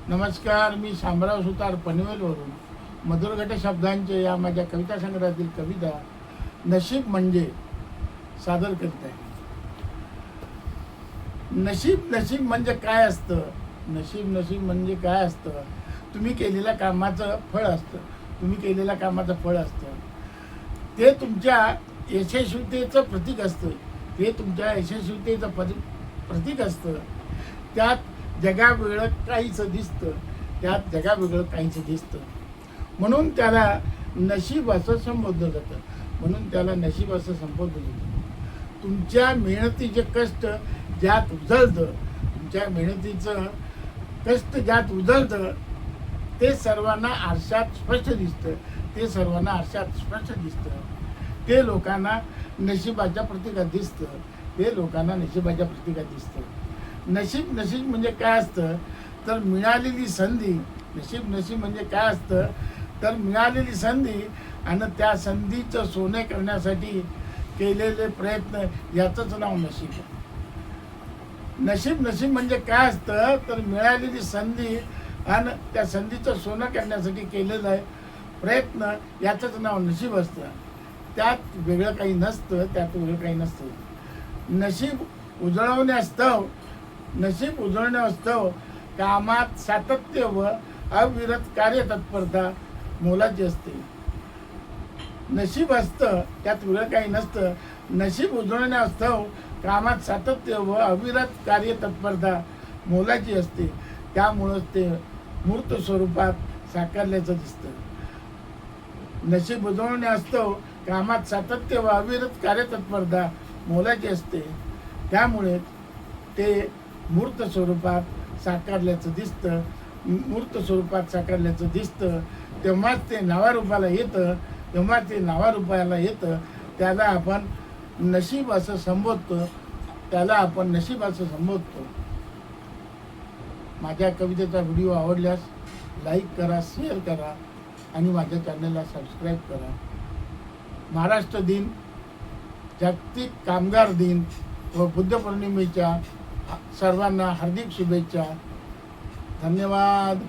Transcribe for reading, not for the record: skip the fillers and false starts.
नमस्कार, मी शामराव सुतार पनवेलवरून मधुरगट शब्दांचे या माझ्या कविता संग्रहातील कविता नशीब म्हणजे सादर करीत आहे. नशीब नशीब म्हणजे काय असतं? नशीब नशीब म्हणजे काय असतं? तुम्ही केलेल्या कामाचं फळ असतं. तुम्ही केलेल्या कामाचं फळ असतं. ते तुमच्या यशस्वीतेचं प्रतीक असतं. ते तुमच्या यशस्वीतेचं प्रतीक असतं. त्यात जगावेगळं काहीचं दिसतं. त्यात जगावेगळं काहीचं दिसतं. म्हणून त्याला नशीब असं संबोधलं जातं. म्हणून त्याला नशीब असं संबोधलं जातं. तुमच्या मेहनतीचे कष्ट ज्यात उजळतं, तुमच्या मेहनतीचं कष्ट ज्यात उजळतं ते सर्वांना आरशात स्पष्ट दिसतं. ते सर्वांना आरशात स्पष्ट दिसतं. ते लोकांना नशिबाच्या प्रतीकात दिसतं. ते लोकांना नशिबाच्या प्रतीकात दिसतं. नशीब नशीब म्हणजे काय असतं तर मिळालेली संधी. नशीब नशीब म्हणजे काय असतं तर मिळालेली संधी आणि त्या संधीचं सोने करण्यासाठी केलेले प्रयत्न याचंच नाव नशीब आहे. नशीब नशीब म्हणजे काय असतं तर मिळालेली संधी आणि त्या संधीचं सोनं करण्यासाठी केलेलं आहे प्रयत्न याचंच नाव नशीब असतं. त्यात वेगळं काही नसतं. त्यात वेगळं काही नसतं. नशीब उजळवण्यास्तव नशीब उजळण्यास्तव कामात सातत्य व अविरत कार्यतत्परता मोलाची असते. नशीब असतं त्यात वेगळं काही नसतं. नशीब उजळण्यास्तव कामात सातत्य व अविरत कार्यतत्परता मोलाची असते. त्यामुळंच ते मूर्त स्वरूपात साकारल्याचं दिसतं. नशीब उजळण्यास्तव कामात सातत्य व अविरत कार्यतत्परता मोलाची असते. त्यामुळे ते मूर्त स्वरूपात साकारल्याचं दिसतं. मूर्त स्वरूपात साकारल्याचं दिसतं तेव्हाच ते नावारूपाला येतं. तेव्हा ते नावारूपाला येतं. त्याला आपण नशीब असं संबोधतो. त्याला आपण नशीब असं संबोधतो. माझ्या कवितेचा व्हिडिओ आवडल्यास लाईक करा, शेअर करा आणि माझ्या चॅनलला सबस्क्राईब करा. महाराष्ट्र दिन, जागतिक कामगार दिन व बुद्ध पौर्णिमेच्या सर्वांना हार्दिक शुभेच्छा. धन्यवाद.